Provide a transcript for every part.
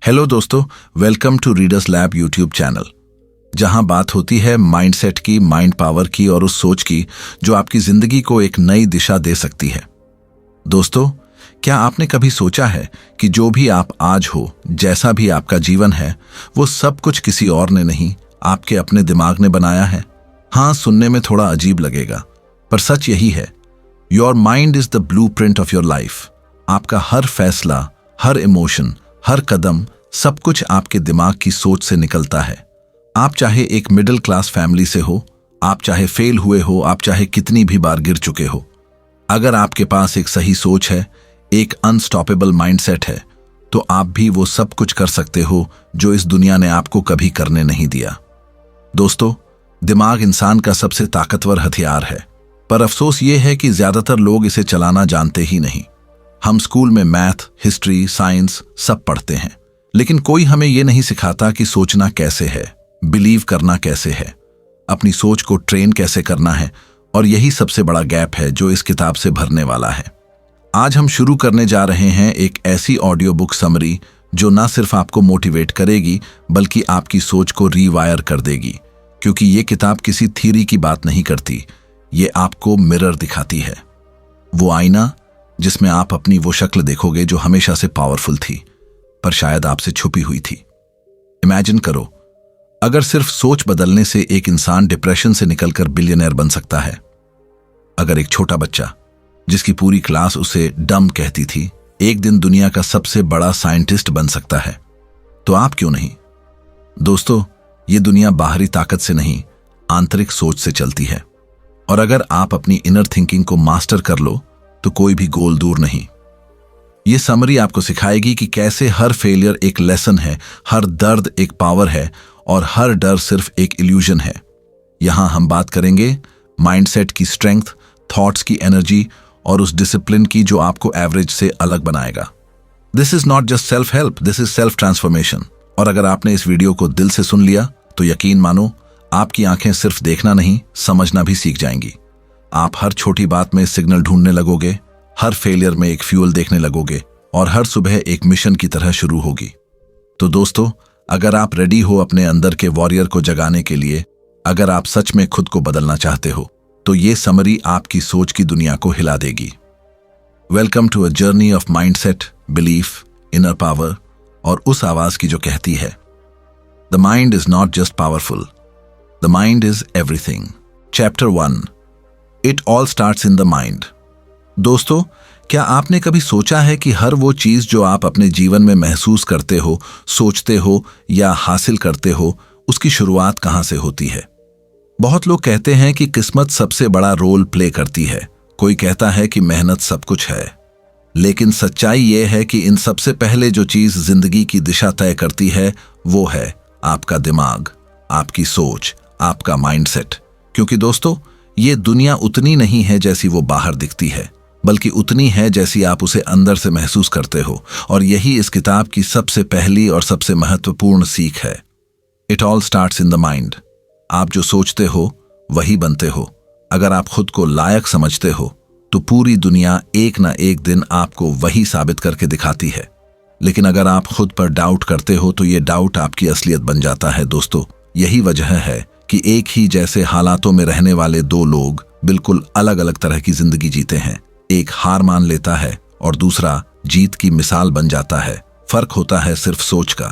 Hello दोस्तों, welcome to Readers Lab YouTube channel, जहां बात होती है माइंडसेट की, माइंड पावर की और उस सोच की जो आपकी जिंदगी को एक नई दिशा दे सकती है। दोस्तों, क्या आपने कभी सोचा है कि जो भी आप आज हो, जैसा भी आपका जीवन है, वो सब कुछ किसी और ने नहीं, आपके अपने दिमाग ने बनाया है? हाँ, सुनने में थोड़ा अजीब लगेगा, पर सच यही है। Your mind is the blueprint of your life. आपका हर फैसला, हर इमोशन, हर कदम, सब कुछ आपके दिमाग की सोच से निकलता है। आप चाहे एक मिडिल क्लास फैमिली से हो, आप चाहे फेल हुए हो, आप चाहे कितनी भी बार गिर चुके हो, अगर आपके पास एक सही सोच है, एक अनस्टॉपेबल माइंडसेट है, तो आप भी वो सब कुछ कर सकते हो जो इस दुनिया ने आपको कभी करने नहीं दिया। दोस्तों, दिमाग इंसान का सबसे ताकतवर हथियार है, पर अफसोस ये है कि ज्यादातर लोग इसे चलाना जानते ही नहीं। हम स्कूल में मैथ, हिस्ट्री, साइंस सब पढ़ते हैं, लेकिन कोई हमें यह नहीं सिखाता कि सोचना कैसे है, बिलीव करना कैसे है, अपनी सोच को ट्रेन कैसे करना है। और यही सबसे बड़ा गैप है जो इस किताब से भरने वाला है। आज हम शुरू करने जा रहे हैं एक ऐसी ऑडियो बुक समरी जो ना सिर्फ आपको मोटिवेट करेगी, बल्कि आपकी सोच को रीवायर कर देगी। क्योंकि ये किताब किसी थ्योरी की बात नहीं करती, ये आपको मिरर दिखाती है, वो आईना जिसमें आप अपनी वो शक्ल देखोगे जो हमेशा से पावरफुल थी, पर शायद आपसे छुपी हुई थी। इमेजिन करो, अगर सिर्फ सोच बदलने से एक इंसान डिप्रेशन से निकलकर बिलियनर बन सकता है, अगर एक छोटा बच्चा जिसकी पूरी क्लास उसे डम कहती थी, एक दिन दुनिया का सबसे बड़ा साइंटिस्ट बन सकता है, तो आप क्यों नहीं? दोस्तों, ये दुनिया बाहरी ताकत से नहीं, आंतरिक सोच से चलती है। और अगर आप अपनी इनर थिंकिंग को मास्टर कर लो, तो कोई भी गोल दूर नहीं। ये समरी आपको सिखाएगी कि कैसे हर फेलियर एक लेसन है, हर दर्द एक पावर है और हर डर सिर्फ एक इल्यूजन है। यहां हम बात करेंगे माइंडसेट की स्ट्रेंथ, थॉट्स की एनर्जी और उस डिसिप्लिन की जो आपको एवरेज से अलग बनाएगा। This is not just self help, this is self transformation. और अगर आपने इस वीडियो को दिल से सुन लिया, तो यकीन मानो, आपकी आंखें सिर्फ देखना नहीं, समझना भी सीख जाएंगी। आप हर छोटी बात में सिग्नल ढूंढने लगोगे, हर फेलियर में एक फ्यूल देखने लगोगे और हर सुबह एक मिशन की तरह शुरू होगी। तो दोस्तों, अगर आप रेडी हो अपने अंदर के वॉरियर को जगाने के लिए, अगर आप सच में खुद को बदलना चाहते हो, तो ये समरी आपकी सोच की दुनिया को हिला देगी। Welcome to a journey of mindset, belief, inner power और उस आवाज की जो कहती है, the mind is not just powerful, the mind is everything. Chapter 1, it all starts in the mind. दोस्तों, क्या आपने कभी सोचा है कि हर वो चीज जो आप अपने जीवन में महसूस करते हो, सोचते हो या हासिल करते हो, उसकी शुरुआत कहां से होती है? बहुत लोग कहते हैं कि किस्मत सबसे बड़ा रोल प्ले करती है, कोई कहता है कि मेहनत सब कुछ है, लेकिन सच्चाई यह है कि इन सबसे पहले जो चीज जिंदगी की दिशा तय करती है, वो है आपका दिमाग, आपकी सोच, आपका माइंडसेट। क्योंकि दोस्तों, ये दुनिया उतनी नहीं है जैसी वो बाहर दिखती है, बल्कि उतनी है जैसी आप उसे अंदर से महसूस करते हो। और यही इस किताब की सबसे पहली और सबसे महत्वपूर्ण सीख है। It all starts in the mind. आप जो सोचते हो वही बनते हो। अगर आप खुद को लायक समझते हो, तो पूरी दुनिया एक ना एक दिन आपको वही साबित करके दिखाती है। लेकिन अगर आप खुद पर डाउट करते हो, तो ये डाउट आपकी असलियत बन जाता है। दोस्तों, यही वजह है कि एक ही जैसे हालातों में रहने वाले दो लोग बिल्कुल अलग अलग तरह की जिंदगी जीते हैं। एक हार मान लेता है और दूसरा जीत की मिसाल बन जाता है। फर्क होता है सिर्फ सोच का,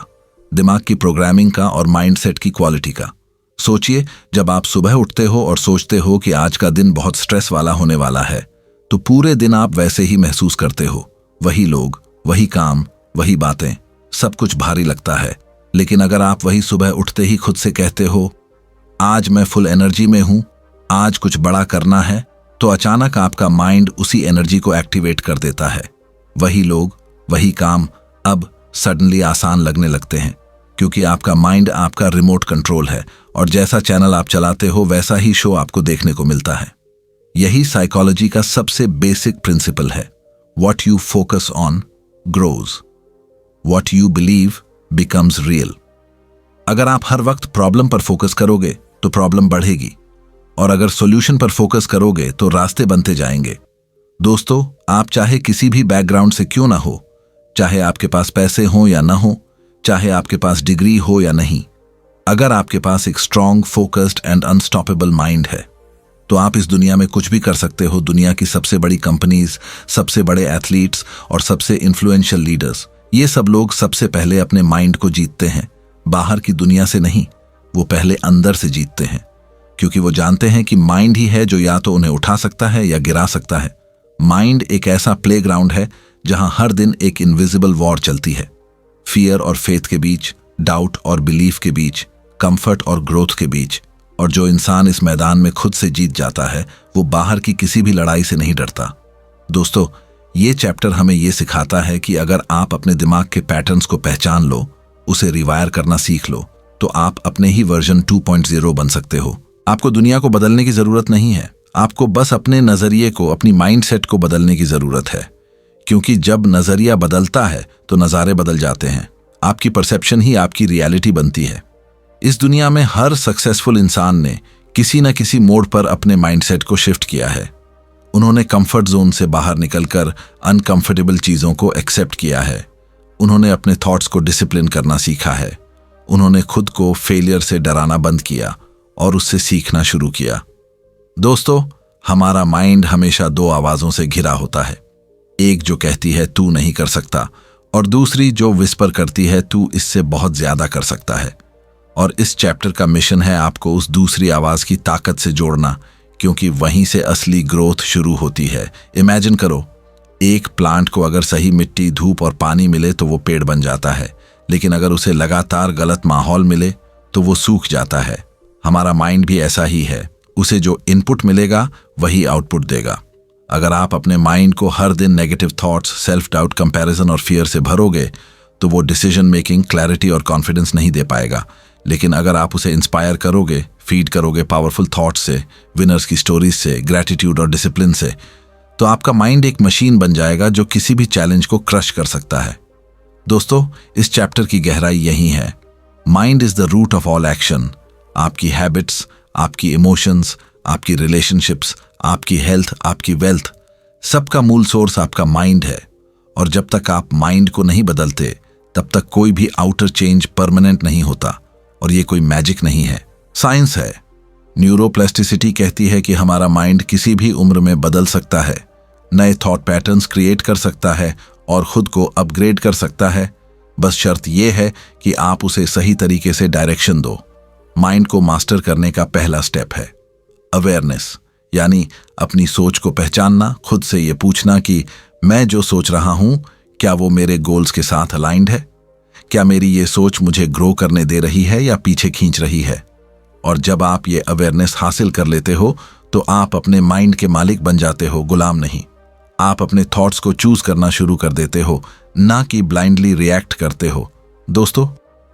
दिमाग की प्रोग्रामिंग का और माइंडसेट की क्वालिटी का। सोचिए, जब आप सुबह उठते हो और सोचते हो कि आज का दिन बहुत स्ट्रेस वाला होने वाला है, तो पूरे दिन आप वैसे ही महसूस करते हो। वही लोग, वही काम, वही बातें, सब कुछ भारी लगता है। लेकिन अगर आप वही सुबह उठते ही खुद से कहते हो, आज मैं फुल एनर्जी में हूं, आज कुछ बड़ा करना है, तो अचानक आपका माइंड उसी एनर्जी को एक्टिवेट कर देता है। वही लोग, वही काम अब सडनली आसान लगने लगते हैं, क्योंकि आपका माइंड आपका रिमोट कंट्रोल है और जैसा चैनल आप चलाते हो वैसा ही शो आपको देखने को मिलता है। यही साइकोलॉजी का सबसे बेसिक प्रिंसिपल है। What you focus on grows, what you believe becomes real. अगर आप हर वक्त प्रॉब्लम पर फोकस करोगे, तो प्रॉब्लम बढ़ेगी, और अगर सॉल्यूशन पर फोकस करोगे, तो रास्ते बनते जाएंगे। दोस्तों, आप चाहे किसी भी बैकग्राउंड से क्यों ना हो, चाहे आपके पास पैसे हो या ना हो, चाहे आपके पास डिग्री हो या नहीं। अगर आपके पास एक strong, focused and unstoppable mind है तो आप इस दुनिया में कुछ भी कर सकते हो। दुनिया की सबसे बड़ी कंपनीज, सबसे बड़े एथलीट्स और सबसे इन्फ्लुएंशियल लीडर्स, ये सब लोग सबसे पहले अपने माइंड को जीतते हैं, बाहर की दुनिया से नहीं। वो पहले अंदर से जीतते हैं, क्योंकि वो जानते हैं कि माइंड ही है जो या तो उन्हें उठा सकता है या गिरा सकता है। माइंड एक ऐसा प्लेग्राउंड है जहां हर दिन एक इनविजिबल वॉर चलती है, फियर और फेथ के बीच, डाउट और बिलीफ के बीच, कंफर्ट और ग्रोथ के बीच। और जो इंसान इस मैदान में खुद से जीत जाता है वो बाहर की किसी भी लड़ाई से नहीं डरता। दोस्तों, ये चैप्टर हमें ये सिखाता है कि अगर आप अपने दिमाग के पैटर्न्स को पहचान लो, उसे रिवायर करना सीख लो, तो आप अपने ही वर्जन 2.0 बन सकते हो। आपको दुनिया को बदलने की जरूरत नहीं है, आपको बस अपने नजरिए को, अपनी माइंडसेट को बदलने की जरूरत है। क्योंकि जब नजरिया बदलता है तो नज़ारे बदल जाते हैं। आपकी परसेप्शन ही आपकी रियलिटी बनती है। इस दुनिया में हर सक्सेसफुल इंसान ने किसी न किसी मोड़ पर अपने माइंडसेट को शिफ्ट किया है। उन्होंने कंफर्ट जोन से बाहर निकलकर अनकंफर्टेबल चीज़ों को एक्सेप्ट किया है। उन्होंने अपने थॉट्स को डिसिप्लिन करना सीखा है। उन्होंने खुद को फेलियर से डराना बंद किया और उससे सीखना शुरू किया। दोस्तों, हमारा माइंड हमेशा दो आवाज़ों से घिरा होता है। एक जो कहती है तू नहीं कर सकता, और दूसरी जो विस्पर करती है तू इससे बहुत ज़्यादा कर सकता है। और इस चैप्टर का मिशन है आपको उस दूसरी आवाज़ की ताकत से जोड़ना, क्योंकि वहीं से असली ग्रोथ शुरू होती है। इमेजिन करो, एक प्लांट को अगर सही मिट्टी, धूप और पानी मिले तो वो पेड़ बन जाता है, लेकिन अगर उसे लगातार गलत माहौल मिले तो वो सूख जाता है। हमारा माइंड भी ऐसा ही है, उसे जो इनपुट मिलेगा वही आउटपुट देगा। अगर आप अपने माइंड को हर दिन negative thoughts, self doubt, comparison और फियर से भरोगे तो वो डिसीजन मेकिंग, क्लैरिटी और कॉन्फिडेंस नहीं दे पाएगा। लेकिन अगर आप उसे इंस्पायर करोगे, फीड करोगे पावरफुल थॉट्स से, विनर्स की स्टोरीज से, ग्रैटिट्यूड और डिसिप्लिन से, तो आपका माइंड एक मशीन बन जाएगा जो किसी भी चैलेंज को क्रश कर सकता है। दोस्तों, इस चैप्टर की गहराई यही है। Mind is the root of all action. आपकी हैबिट्स, आपकी इमोशंस, आपकी रिलेशनशिप्स, आपकी हेल्थ, आपकी वेल्थ, सबका मूल सोर्स आपका माइंड है। और जब तक आप माइंड को नहीं बदलते तब तक कोई भी आउटर चेंज परमानेंट नहीं होता। और ये कोई मैजिक नहीं है, साइंस है। न्यूरोप्लास्टिसिटी कहती है कि हमारा माइंड किसी भी उम्र में बदल सकता है, नए थॉट पैटर्न्स क्रिएट कर सकता है और खुद को अपग्रेड कर सकता है। बस शर्त यह है कि आप उसे सही तरीके से डायरेक्शन दो। माइंड को मास्टर करने का पहला स्टेप है अवेयरनेस, यानी अपनी सोच को पहचानना, खुद से ये पूछना कि मैं जो सोच रहा हूं क्या वो मेरे गोल्स के साथ अलाइंड है? क्या मेरी ये सोच मुझे ग्रो करने दे रही है या पीछे खींच रही है? और जब आप ये अवेयरनेस हासिल कर लेते हो तो आप अपने माइंड के मालिक बन जाते हो, गुलाम नहीं। आप अपने थॉट्स को चूज करना शुरू कर देते हो, ना कि ब्लाइंडली रिएक्ट करते हो। दोस्तों,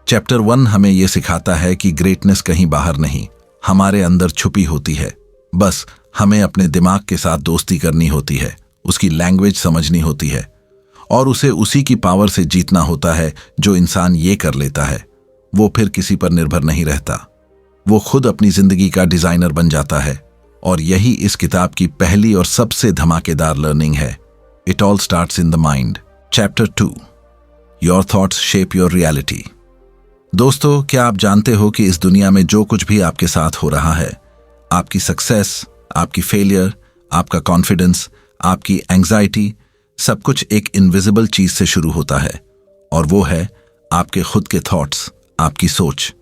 चैप्टर 1 हमें यह सिखाता है कि ग्रेटनेस कहीं बाहर नहीं, हमारे अंदर छुपी होती है। बस हमें अपने दिमाग के साथ दोस्ती करनी होती है, उसकी लैंग्वेज समझनी होती है और उसे उसी की पावर से जीतना होता है। जो इंसान ये कर लेता है वो फिर किसी पर निर्भर नहीं रहता, वो खुद अपनी जिंदगी का डिजाइनर बन जाता है। और यही इस किताब की पहली और सबसे धमाकेदार लर्निंग है। It all starts in the mind. Chapter 2, your thoughts shape your reality. दोस्तों, क्या आप जानते हो कि इस दुनिया में जो कुछ भी आपके साथ हो रहा है, आपकी सक्सेस, आपकी फेलियर, आपका कॉन्फिडेंस, आपकी एंग्जाइटी, सब कुछ एक इनविजिबल चीज से शुरू होता है, और वो है आपके खुद के थॉट्स, आपकी सोच।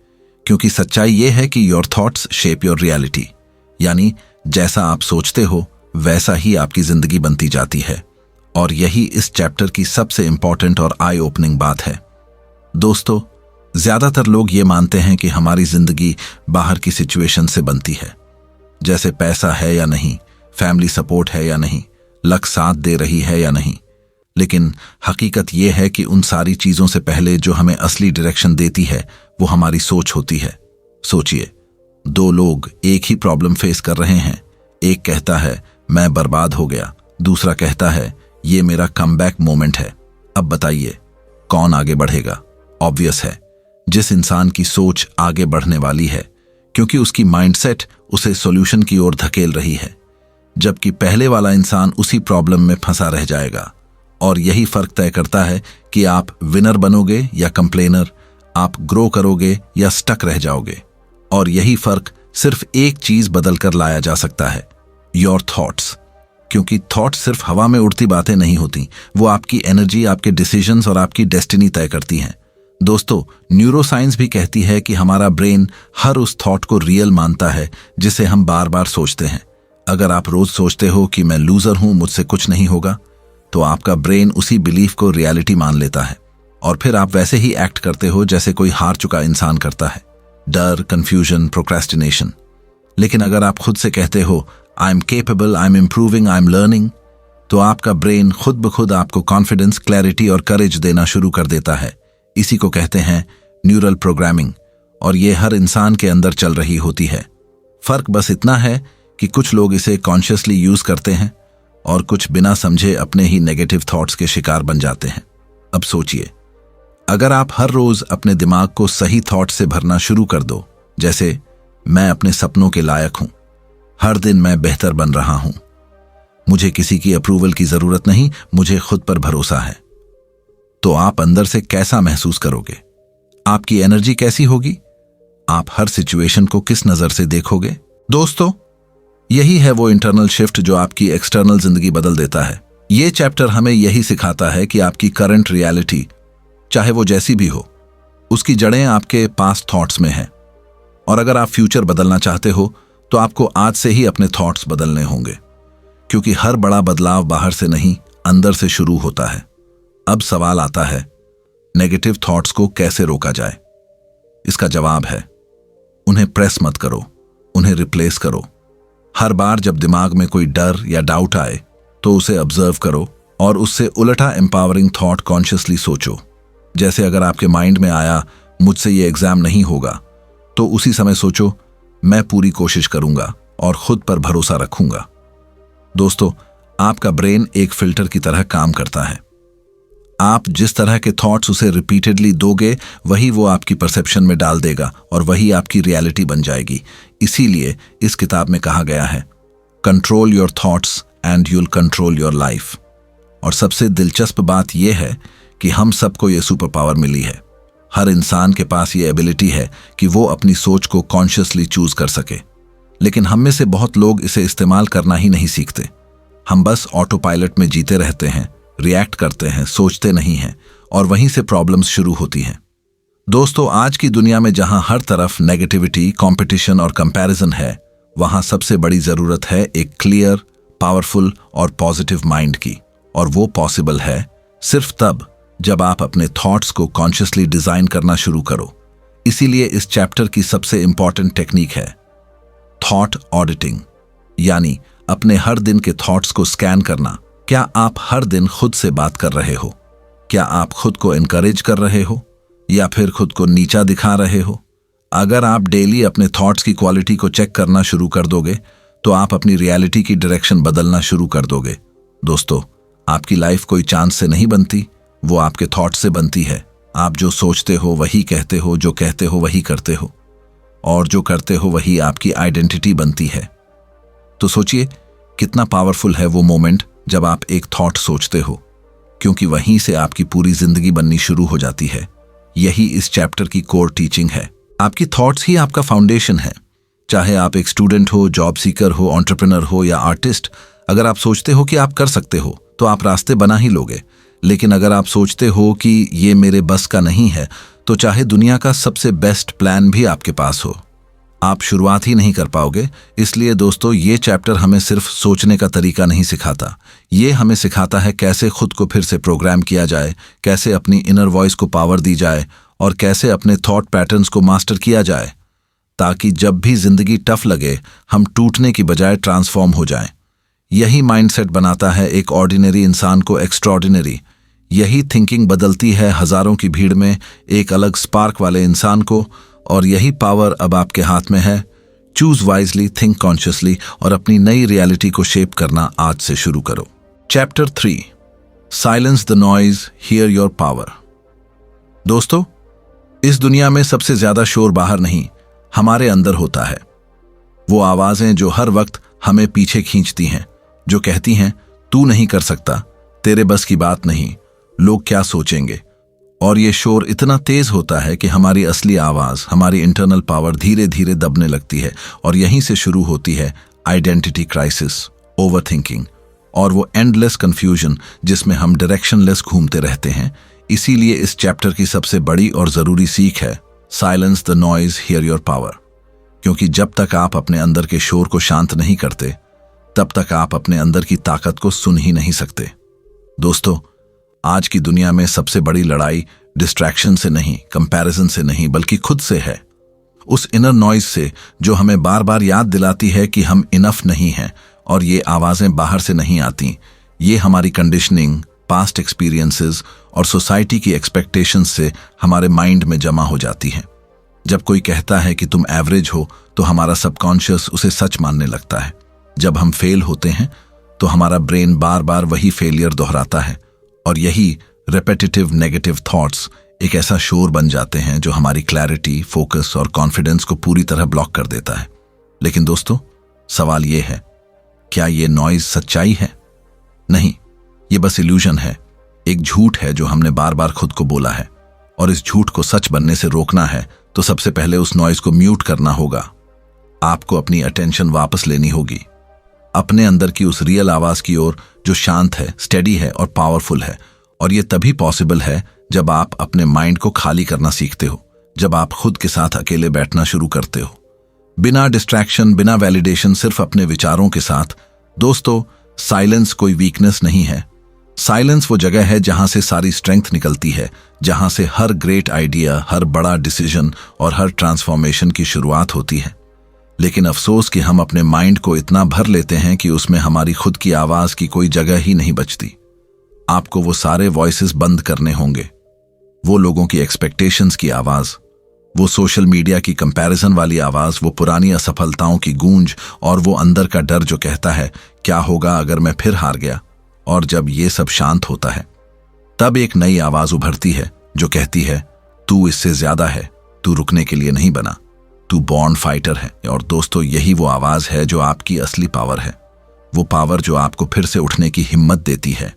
क्योंकि सच्चाई ये है कि your thoughts shape your reality, यानी जैसा आप सोचते हो वैसा ही आपकी जिंदगी बनती जाती है। और यही इस चैप्टर की सबसे इंपॉर्टेंट और आई ओपनिंग बात है। दोस्तों, ज्यादातर लोग ये मानते हैं कि हमारी जिंदगी बाहर की सिचुएशन से बनती है, जैसे पैसा है या नहीं, फैमिली सपोर्ट है या नहीं, लक साथ दे रही है या नहीं। लेकिन हकीकत यह है कि उन सारी चीजों से पहले जो हमें असली डायरेक्शन देती है वो हमारी सोच होती है। सोचिए, 2 लोग एक ही प्रॉब्लम फेस कर रहे हैं। एक कहता है मैं बर्बाद हो गया, दूसरा कहता है ये मेरा कमबैक मोमेंट है। अब बताइए कौन आगे बढ़ेगा? ऑब्वियस है, जिस इंसान की सोच आगे बढ़ने वाली है, क्योंकि उसकी माइंडसेट उसे सॉल्यूशन की ओर धकेल रही है, जबकि पहले वाला इंसान उसी प्रॉब्लम में फंसा रह जाएगा। और यही फर्क तय करता है कि आप विनर बनोगे या कंप्लेनर, आप ग्रो करोगे या स्टक रह जाओगे। और यही फर्क सिर्फ एक चीज बदलकर लाया जा सकता है, योर थॉट्स। क्योंकि थॉट्स सिर्फ हवा में उड़ती बातें नहीं होती, वो आपकी एनर्जी, आपके डिसीजंस और आपकी डेस्टिनी तय करती हैं। दोस्तों, न्यूरोसाइंस भी कहती है कि हमारा ब्रेन हर उस थॉट को रियल मानता है जिसे हम बार बार सोचते हैं। अगर आप रोज सोचते हो कि मैं लूजर हूं, मुझसे कुछ नहीं होगा, तो आपका ब्रेन उसी बिलीफ को रियलिटी मान लेता है और फिर आप वैसे ही एक्ट करते हो जैसे कोई हार चुका इंसान करता है। डर, कंफ्यूजन, प्रोक्रेस्टिनेशन। लेकिन अगर आप खुद से कहते हो आई am capable, I am improving, I am learning, तो आपका ब्रेन खुद ब खुद आपको कॉन्फिडेंस, क्लैरिटी और करेज देना शुरू कर देता है। इसी को कहते हैं न्यूरल प्रोग्रामिंग, और ये हर इंसान के अंदर चल रही होती है। फर्क बस इतना है कि कुछ लोग इसे कॉन्शियसली यूज करते हैं और कुछ बिना समझे अपने ही नेगेटिव थॉट्स के शिकार बन जाते हैं। अब सोचिए, अगर आप हर रोज अपने दिमाग को सही थॉट से भरना शुरू कर दो, जैसे मैं अपने सपनों के लायक हूं, हर दिन मैं बेहतर बन रहा हूं, मुझे किसी की अप्रूवल की जरूरत नहीं, मुझे खुद पर भरोसा है, तो आप अंदर से कैसा महसूस करोगे? आपकी एनर्जी कैसी होगी? आप हर सिचुएशन को किस नजर से देखोगे? दोस्तों, यही है वो इंटरनल शिफ्ट जो आपकी एक्सटर्नल जिंदगी बदल देता है। ये चैप्टर हमें यही सिखाता है कि आपकी करंट रियलिटी, चाहे वो जैसी भी हो, उसकी जड़ें आपके पास्ट थॉट्स में हैं। और अगर आप फ्यूचर बदलना चाहते हो तो आपको आज से ही अपने थॉट्स बदलने होंगे, क्योंकि हर बड़ा बदलाव बाहर से नहीं, अंदर से शुरू होता है। अब सवाल आता है, नेगेटिव थॉट्स को कैसे रोका जाए? इसका जवाब है, उन्हें प्रेस मत करो, उन्हें रिप्लेस करो। हर बार जब दिमाग में कोई डर या डाउट आए तो उसे ऑब्जर्व करो और उससे उलटा एम्पावरिंग थॉट कॉन्शियसली सोचो। जैसे अगर आपके माइंड में आया मुझसे ये एग्जाम नहीं होगा, तो उसी समय सोचो मैं पूरी कोशिश करूंगा और खुद पर भरोसा रखूंगा। दोस्तों, आपका ब्रेन एक फिल्टर की तरह काम करता है। आप जिस तरह के थॉट्स उसे रिपीटेडली दोगे, वही वो आपकी परसेप्शन में डाल देगा और वही आपकी रियलिटी बन जाएगी। इसीलिए इस किताब में कहा गया है, control your thoughts and you'll control your life. और सबसे दिलचस्प बात यह है कि हम सबको ये सुपर पावर मिली है। हर इंसान के पास ये एबिलिटी है कि वो अपनी सोच को कॉन्शियसली चूज कर सके। लेकिन हम में से बहुत लोग इसे इस्तेमाल करना ही नहीं सीखते। हम बस ऑटो पायलट में जीते रहते हैं, रिएक्ट करते हैं, सोचते नहीं हैं, और वहीं से प्रॉब्लम्स शुरू होती हैं। दोस्तों, आज की दुनिया में जहां हर तरफ नेगेटिविटी, कंपटीशन और कंपैरिजन है, वहां सबसे बड़ी जरूरत है एक क्लियर, पावरफुल और पॉजिटिव माइंड की। और वो पॉसिबल है सिर्फ तब जब आप अपने थॉट्स को कॉन्शियसली डिजाइन करना शुरू करो। इसीलिए इस चैप्टर की सबसे इंपॉर्टेंट टेक्निक है थॉट ऑडिटिंग, यानी अपने हर दिन के थॉट्स को स्कैन करना। क्या आप हर दिन खुद से बात कर रहे हो? क्या आप खुद को एनकरेज कर रहे हो या फिर खुद को नीचा दिखा रहे हो? अगर आप डेली अपने थॉट्स की क्वालिटी को चेक करना शुरू कर दोगे, तो आप अपनी रियलिटी की डायरेक्शन बदलना शुरू कर दोगे। दोस्तों, आपकी लाइफ कोई चांस से नहीं बनती, वो आपके थॉट से बनती है। आप जो सोचते हो वही कहते हो, जो कहते हो वही करते हो, और जो करते हो वही आपकी आइडेंटिटी बनती है। तो सोचिए कितना पावरफुल है वो मोमेंट जब आप एक थॉट सोचते हो, क्योंकि वहीं से आपकी पूरी जिंदगी बननी शुरू हो जाती है। यही इस चैप्टर की कोर टीचिंग है। आपकी थॉट्स ही आपका फाउंडेशन है। चाहे आप एक स्टूडेंट हो, जॉब सीकर हो, एंटरप्रेन्योर हो या आर्टिस्ट, अगर आप सोचते हो कि आप कर सकते हो तो आप रास्ते बना ही लोगे। लेकिन अगर आप सोचते हो कि ये मेरे बस का नहीं है, तो चाहे दुनिया का सबसे बेस्ट प्लान भी आपके पास हो, आप शुरुआत ही नहीं कर पाओगे। इसलिए दोस्तों, ये चैप्टर हमें सिर्फ सोचने का तरीका नहीं सिखाता, ये हमें सिखाता है कैसे खुद को फिर से प्रोग्राम किया जाए, कैसे अपनी इनर वॉइस को पावर दी जाए और कैसे अपने थॉट पैटर्न्स को मास्टर किया जाए, ताकि जब भी जिंदगी टफ लगे हम टूटने की बजाय ट्रांसफॉर्म हो जाएं। यही माइंडसेट बनाता है एक ऑर्डिनरी इंसान को एक्स्ट्राऑर्डिनरी। यही थिंकिंग बदलती है हजारों की भीड़ में एक अलग स्पार्क वाले इंसान को। और यही पावर अब आपके हाथ में है। चूज वाइजली, थिंक कॉन्शियसली और अपनी नई रियलिटी को शेप करना आज से शुरू करो। Chapter 3, silence the noise, here your power. दोस्तों, इस दुनिया में सबसे ज्यादा शोर बाहर नहीं, हमारे अंदर होता है। वो आवाजें जो हर वक्त हमें पीछे खींचती हैं, जो कहती हैं तू नहीं कर सकता, तेरे बस की बात नहीं, लोग क्या सोचेंगे, और ये शोर इतना तेज होता है कि हमारी असली आवाज, हमारी इंटरनल पावर धीरे धीरे दबने लगती है। और यहीं से शुरू होती है आइडेंटिटी क्राइसिस, ओवरथिंकिंग और वो एंडलेस कंफ्यूजन जिसमें हम डायरेक्शनलेस घूमते रहते हैं। इसीलिए इस चैप्टर की सबसे बड़ी और जरूरी सीख है silence the noise, here your power. क्योंकि जब तक आप अपने अंदर के शोर को शांत नहीं करते, तब तक आप अपने अंदर की ताकत को सुन ही नहीं सकते। दोस्तों, आज की दुनिया में सबसे बड़ी लड़ाई डिस्ट्रैक्शन से नहीं, कंपैरिजन से नहीं, बल्कि खुद से है। उस इनर नॉइज से जो हमें बार बार याद दिलाती है कि हम इनफ नहीं हैं। और ये आवाजें बाहर से नहीं आती, ये हमारी कंडीशनिंग, पास्ट एक्सपीरियंसेस और सोसाइटी की एक्सपेक्टेशंस से हमारे माइंड में जमा हो जाती हैं। जब कोई कहता है कि तुम एवरेज हो, तो हमारा सबकॉन्शियस उसे सच मानने लगता है। जब हम फेल होते हैं तो हमारा ब्रेन बार बार वही फेलियर दोहराता है। और यही रेपेटिटिव नेगेटिव थॉट्स एक ऐसा शोर बन जाते हैं जो हमारी क्लैरिटी, फोकस और कॉन्फिडेंस को पूरी तरह ब्लॉक कर देता है। लेकिन दोस्तों, सवाल यह है, क्या ये नॉइज सच्चाई है? नहीं, ये बस इल्यूजन है, एक झूठ है जो हमने बार बार खुद को बोला है। और इस झूठ को सच बनने से रोकना है तो सबसे पहले उस नॉइज को म्यूट करना होगा। आपको अपनी अटेंशन वापस लेनी होगी अपने अंदर की उस रियल आवाज की ओर जो शांत है, स्टेडी है और पावरफुल है। और ये तभी पॉसिबल है जब आप अपने माइंड को खाली करना सीखते हो, जब आप खुद के साथ अकेले बैठना शुरू करते हो, बिना डिस्ट्रैक्शन, बिना वैलिडेशन, सिर्फ अपने विचारों के साथ। दोस्तों, साइलेंस कोई वीकनेस नहीं है। साइलेंस वो जगह है जहां से सारी स्ट्रेंथ निकलती है, जहां से हर ग्रेट आइडिया, हर बड़ा डिसीजन और हर ट्रांसफॉर्मेशन की शुरुआत होती है। लेकिन अफसोस कि हम अपने माइंड को इतना भर लेते हैं कि उसमें हमारी खुद की आवाज की कोई जगह ही नहीं बचती। आपको वो सारे वॉइसेस बंद करने होंगे, वो लोगों की एक्सपेक्टेशंस की आवाज, वो सोशल मीडिया की कंपैरिजन वाली आवाज, वो पुरानी असफलताओं की गूंज और वो अंदर का डर जो कहता है क्या होगा अगर मैं फिर हार गया। और जब ये सब शांत होता है, तब एक नई आवाज उभरती है जो कहती है तू इससे ज्यादा है, तू रुकने के लिए नहीं बना, तू बॉर्न फाइटर है। और दोस्तों, यही वो आवाज है जो आपकी असली पावर है। वो पावर जो आपको फिर से उठने की हिम्मत देती है,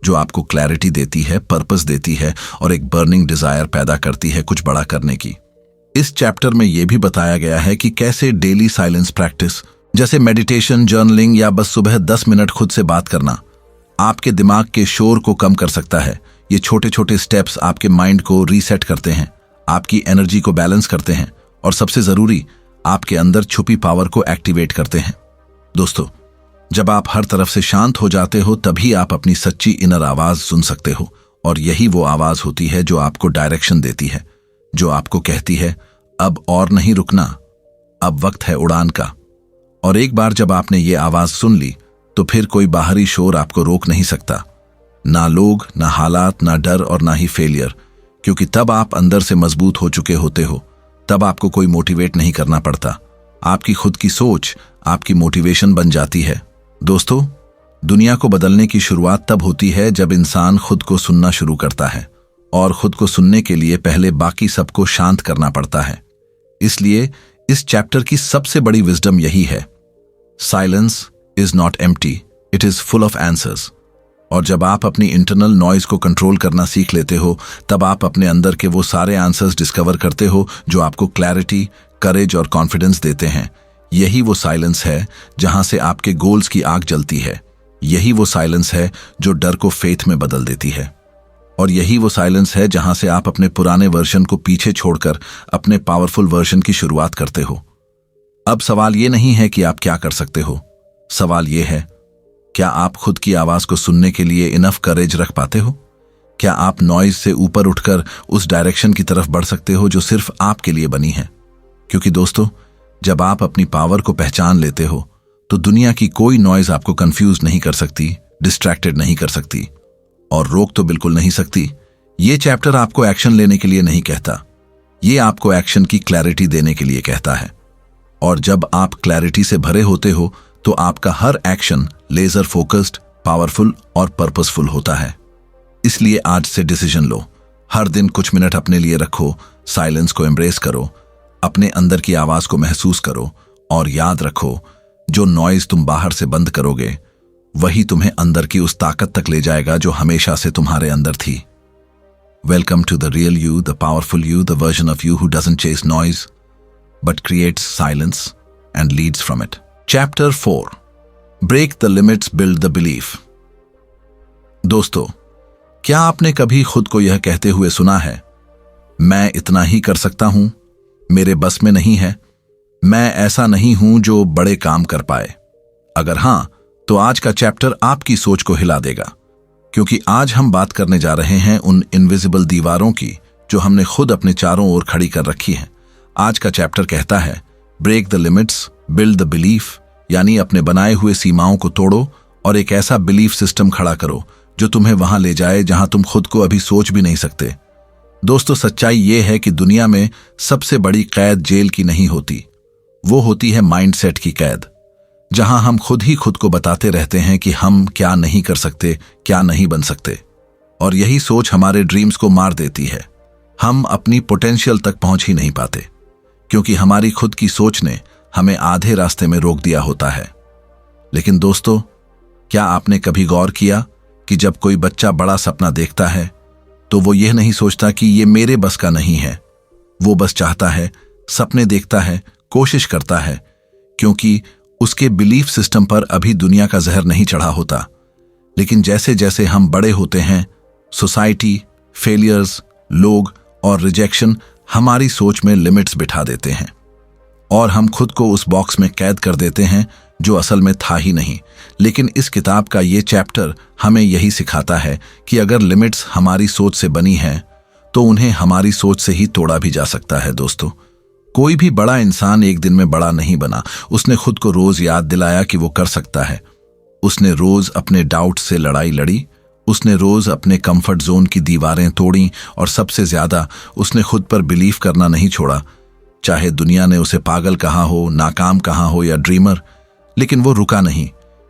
जो आपको क्लैरिटी देती है, पर्पस देती है और एक बर्निंग डिजायर पैदा करती है कुछ बड़ा करने की। इस चैप्टर में यह भी बताया गया है कि कैसे डेली साइलेंस प्रैक्टिस, जैसे मेडिटेशन, जर्नलिंग या बस सुबह 10 मिनट खुद से बात करना, आपके दिमाग के शोर को कम कर सकता है। ये छोटे छोटे स्टेप्स आपके माइंड को रीसेट करते हैं, आपकी एनर्जी को बैलेंस करते हैं और सबसे जरूरी, आपके अंदर छुपी पावर को एक्टिवेट करते हैं। दोस्तों, जब आप हर तरफ से शांत हो जाते हो, तभी आप अपनी सच्ची इनर आवाज सुन सकते हो। और यही वो आवाज होती है जो आपको डायरेक्शन देती है, जो आपको कहती है अब और नहीं रुकना, अब वक्त है उड़ान का। और एक बार जब आपने ये आवाज सुन ली, तो फिर कोई बाहरी शोर आपको रोक नहीं सकता, ना लोग, ना हालात, ना डर और ना ही फेलियर। क्योंकि तब आप अंदर से मजबूत हो चुके होते हो, तब आपको कोई मोटिवेट नहीं करना पड़ता। आपकी खुद की सोच आपकी मोटिवेशन बन जाती है। दोस्तों, दुनिया को बदलने की शुरुआत तब होती है जब इंसान खुद को सुनना शुरू करता है। और खुद को सुनने के लिए पहले बाकी सबको शांत करना पड़ता है। इसलिए इस चैप्टर की सबसे बड़ी विजडम यही है, silence is not empty, it is full of answers. और जब आप अपनी इंटरनल नॉइज को कंट्रोल करना सीख लेते हो, तब आप अपने अंदर के वो सारे आंसर्स डिस्कवर करते हो जो आपको क्लैरिटी, करेज और कॉन्फिडेंस देते हैं। यही वो साइलेंस है जहां से आपके गोल्स की आग जलती है। यही वो साइलेंस है जो डर को फेथ में बदल देती है। और यही वो साइलेंस है जहां से आप अपने पुराने वर्जन को पीछे छोड़कर अपने पावरफुल वर्जन की शुरुआत करते हो। अब सवाल ये नहीं है कि आप क्या कर सकते हो, सवाल ये है, क्या आप खुद की आवाज को सुनने के लिए इनफ करेज रख पाते हो? क्या आप नॉइज से ऊपर उठकर उस डायरेक्शन की तरफ बढ़ सकते हो जो सिर्फ आपके लिए बनी है? क्योंकि दोस्तों, जब आप अपनी पावर को पहचान लेते हो, तो दुनिया की कोई नॉइज आपको कंफ्यूज नहीं कर सकती, डिस्ट्रैक्टेड नहीं कर सकती और रोक तो बिल्कुल नहीं सकती। ये चैप्टर आपको एक्शन लेने के लिए नहीं कहता, ये आपको एक्शन की क्लैरिटी देने के लिए कहता है। और जब आप क्लैरिटी से भरे होते हो, तो आपका हर एक्शन लेजर फोकस्ड, पावरफुल और पर्पसफुल होता है। इसलिए आज से डिसीजन लो, हर दिन कुछ मिनट अपने लिए रखो, साइलेंस को एम्ब्रेस करो, अपने अंदर की आवाज को महसूस करो और याद रखो, जो नॉइज तुम बाहर से बंद करोगे, वही तुम्हें अंदर की उस ताकत तक ले जाएगा जो हमेशा से तुम्हारे अंदर थी। Welcome to the real you, the powerful you, the version of you who doesn't chase noise, but creates silence and leads from it. Chapter 4. Break the limits, build the belief. दोस्तों, क्या आपने कभी खुद को यह कहते हुए सुना है, मैं इतना ही कर सकता हूं, मेरे बस में नहीं है, मैं ऐसा नहीं हूं जो बड़े काम कर पाए? अगर हां, तो आज का चैप्टर आपकी सोच को हिला देगा, क्योंकि आज हम बात करने जा रहे हैं उन इनविजिबल दीवारों की जो हमने खुद अपने चारों ओर खड़ी कर रखी हैं। आज का चैप्टर कहता है break the limits, build the belief, यानी अपने बनाए हुए सीमाओं को तोड़ो और एक ऐसा बिलीफ सिस्टम खड़ा करो जो तुम्हें वहां ले जाए जहां तुम खुद को अभी सोच भी नहीं सकते। दोस्तों, सच्चाई ये है कि दुनिया में सबसे बड़ी कैद जेल की नहीं होती, वो होती है माइंडसेट की कैद, जहां हम खुद ही खुद को बताते रहते हैं कि हम क्या नहीं कर सकते, क्या नहीं बन सकते, और यही सोच हमारे ड्रीम्स को मार देती है। हम अपनी पोटेंशियल तक पहुंच ही नहीं पाते, क्योंकि हमारी खुद की सोच ने हमें आधे रास्ते में रोक दिया होता है। लेकिन दोस्तों, क्या आपने कभी गौर किया कि जब कोई बच्चा बड़ा सपना देखता है तो वो यह नहीं सोचता कि ये मेरे बस का नहीं है, वो बस चाहता है, सपने देखता है, कोशिश करता है, क्योंकि उसके बिलीफ सिस्टम पर अभी दुनिया का जहर नहीं चढ़ा होता। लेकिन जैसे जैसे हम बड़े होते हैं, सोसाइटी, फेलियर्स, लोग और रिजेक्शन हमारी सोच में लिमिट्स बिठा देते हैं और हम खुद को उस बॉक्स में कैद कर देते हैं जो असल में था ही नहीं। लेकिन इस किताब का ये चैप्टर हमें यही सिखाता है कि अगर लिमिट्स हमारी सोच से बनी हैं तो उन्हें हमारी सोच से ही तोड़ा भी जा सकता है। दोस्तों, कोई भी बड़ा इंसान एक दिन में बड़ा नहीं बना। उसने खुद को रोज याद दिलाया कि वो कर सकता है। उसने रोज अपने डाउट से लड़ाई लड़ी, उसने रोज अपने कंफर्ट जोन की दीवारें तोड़ी और सबसे ज्यादा उसने खुद पर बिलीव करना नहीं छोड़ा। चाहे दुनिया ने उसे पागल कहा हो, नाकाम कहा हो या ड्रीमर, लेकिन वो रुका नहीं,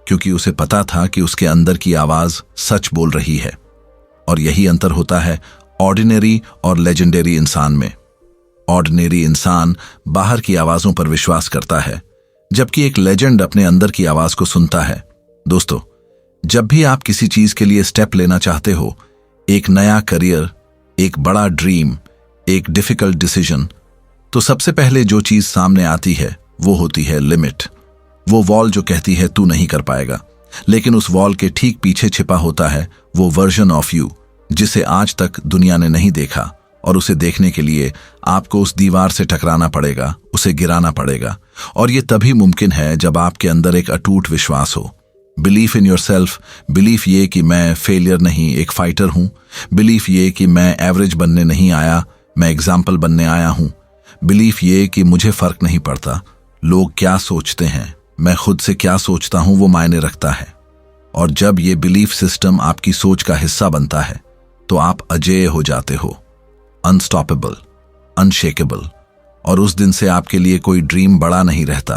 क्योंकि उसे पता था कि उसके अंदर की आवाज सच बोल रही है। और यही अंतर होता है ऑर्डिनरी और लेजेंडरी इंसान में। ऑर्डिनरी इंसान बाहर की आवाजों पर विश्वास करता है, जबकि एक लेजेंड अपने अंदर की आवाज को सुनता है। दोस्तों, जब भी आप किसी चीज के लिए स्टेप लेना चाहते हो, एक नया करियर, एक बड़ा ड्रीम, एक डिफिकल्ट डिसीजन, तो सबसे पहले जो चीज सामने आती है वो होती है लिमिट। वो वॉल जो कहती है तू नहीं कर पाएगा। लेकिन उस वॉल के ठीक पीछे छिपा होता है वो वर्जन ऑफ यू जिसे आज तक दुनिया ने नहीं देखा, और उसे देखने के लिए आपको उस दीवार से टकराना पड़ेगा, उसे गिराना पड़ेगा। और ये तभी मुमकिन है जब आपके अंदर एक अटूट विश्वास हो। बिलीफ इन योरसेल्फ, बिलीफ ये कि मैं फेलियर नहीं, एक फाइटर हूं। बिलीफ ये कि मैं एवरेज बनने नहीं आया, मैं एग्जाम्पल बनने आया हूं। बिलीफ ये कि मुझे फर्क नहीं पड़ता लोग क्या सोचते हैं, मैं खुद से क्या सोचता हूं वो मायने रखता है। और जब ये बिलीफ सिस्टम आपकी सोच का हिस्सा बनता है तो आप अजेय हो जाते हो, अनस्टॉपेबल, अनशेकेबल। और उस दिन से आपके लिए कोई ड्रीम बड़ा नहीं रहता,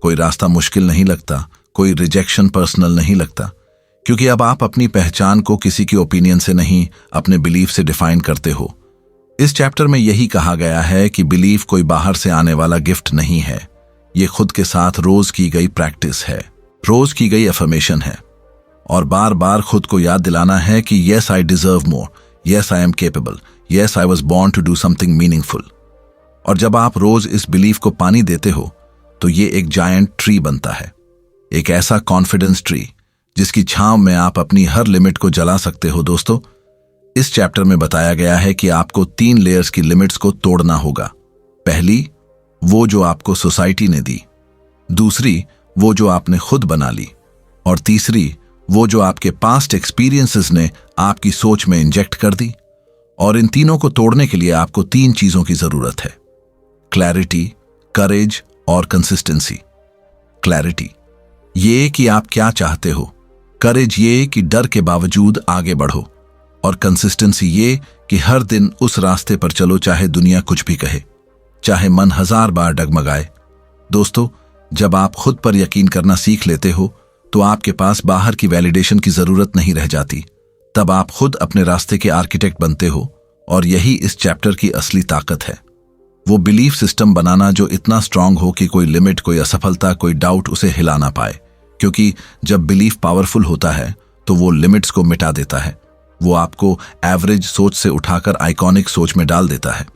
कोई रास्ता मुश्किल नहीं लगता, कोई रिजेक्शन पर्सनल नहीं लगता, क्योंकि अब आप अपनी पहचान को किसी की ओपिनियन से नहीं, अपने बिलीफ से डिफाइन करते हो। इस चैप्टर में यही कहा गया है कि बिलीफ कोई बाहर से आने वाला गिफ्ट नहीं है, ये खुद के साथ रोज की गई प्रैक्टिस है, रोज की गई अफर्मेशन है, और बार बार खुद को याद दिलाना है कि yes I deserve more, yes I am capable, yes I was born to do something meaningful. और जब आप रोज इस बिलीफ को पानी देते हो तो ये एक जायंट ट्री बनता है, एक ऐसा कॉन्फिडेंस ट्री जिसकी छांव में आप अपनी हर लिमिट को जला सकते हो। दोस्तों, इस चैप्टर में बताया गया है कि आपको 3 लेयर्स की लिमिट्स को तोड़ना होगा। पहली, वो जो आपको सोसाइटी ने दी। दूसरी, वो जो आपने खुद बना ली। और तीसरी, वो जो आपके पास्ट एक्सपीरियंसेस ने आपकी सोच में इंजेक्ट कर दी। और इन तीनों को तोड़ने के लिए आपको 3 चीजों की जरूरत है, क्लैरिटी, करेज और कंसिस्टेंसी। क्लैरिटी ये कि आप क्या चाहते हो, करेज ये कि डर के बावजूद आगे बढ़ो, और कंसिस्टेंसी ये कि हर दिन उस रास्ते पर चलो चाहे दुनिया कुछ भी कहे, चाहे मन 1000 बार डगमगाए। दोस्तों, जब आप खुद पर यकीन करना सीख लेते हो तो आपके पास बाहर की वैलिडेशन की जरूरत नहीं रह जाती। तब आप खुद अपने रास्ते के आर्किटेक्ट बनते हो, और यही इस चैप्टर की असली ताकत है। वो बिलीफ सिस्टम बनाना जो इतना स्ट्रांग हो कि कोई लिमिट, कोई असफलता, कोई डाउट उसे हिला ना पाए, क्योंकि जब बिलीफ पावरफुल होता है तो वो लिमिट्स को मिटा देता है। वो आपको एवरेज सोच से उठाकर आइकॉनिक सोच में डाल देता है,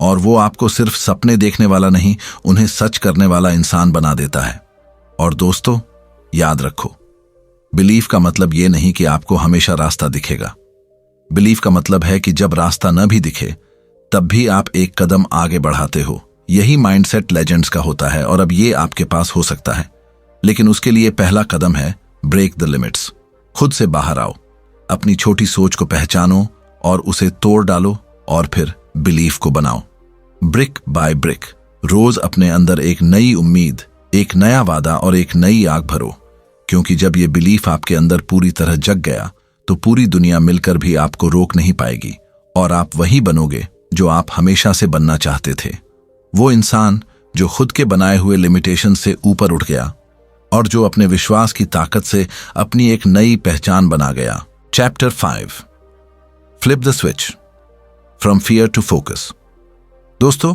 और वो आपको सिर्फ सपने देखने वाला नहीं, उन्हें सच करने वाला इंसान बना देता है। और दोस्तों, याद रखो, बिलीफ का मतलब ये नहीं कि आपको हमेशा रास्ता दिखेगा। बिलीफ का मतलब है कि जब रास्ता न भी दिखे तब भी आप एक कदम आगे बढ़ाते हो। यही माइंडसेट लेजेंड्स का होता है, और अब ये आपके पास हो सकता है, लेकिन उसके लिए पहला कदम है ब्रेक द लिमिट्स। खुद से बाहर आओ, अपनी छोटी सोच को पहचानो और उसे तोड़ डालो, और फिर बिलीफ को बनाओ। ब्रिक बाय ब्रिक रोज अपने अंदर एक नई उम्मीद, एक नया वादा और एक नई आग भरो, क्योंकि जब ये बिलीफ आपके अंदर पूरी तरह जग गया तो पूरी दुनिया मिलकर भी आपको रोक नहीं पाएगी, और आप वही बनोगे जो आप हमेशा से बनना चाहते थे। वो इंसान जो खुद के बनाए हुए लिमिटेशन से ऊपर उठ गया और जो अपने विश्वास की ताकत से अपनी एक नई पहचान बना गया। Chapter 5, flip the switch from fear to focus. दोस्तों,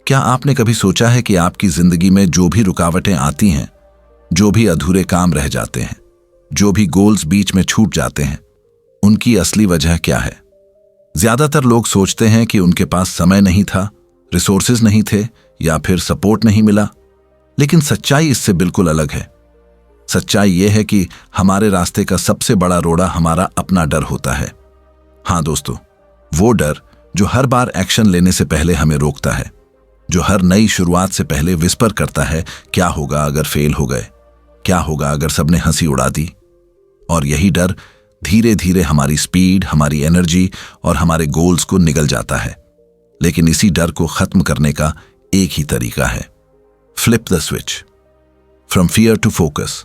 क्या आपने कभी सोचा है कि आपकी जिंदगी में जो भी रुकावटें आती हैं, जो भी अधूरे काम रह जाते हैं, जो भी गोल्स बीच में छूट जाते हैं, उनकी असली वजह क्या है? ज्यादातर लोग सोचते हैं कि उनके पास समय नहीं था, रिसोर्सेज नहीं थे, या फिर सपोर्ट नहीं मिला। लेकिन सच्चाई इससे बिल्कुल अलग है। सच्चाई यह है कि हमारे रास्ते का सबसे बड़ा रोड़ा हमारा अपना डर होता है। हाँ दोस्तों, वो डर जो हर बार एक्शन लेने से पहले हमें रोकता है, जो हर नई शुरुआत से पहले विस्पर करता है, क्या होगा अगर फेल हो गए, क्या होगा अगर सबने हंसी उड़ा दी। और यही डर धीरे धीरे हमारी स्पीड, हमारी एनर्जी और हमारे गोल्स को निगल जाता है। लेकिन इसी डर को खत्म करने का एक ही तरीका है, flip the switch from fear to focus.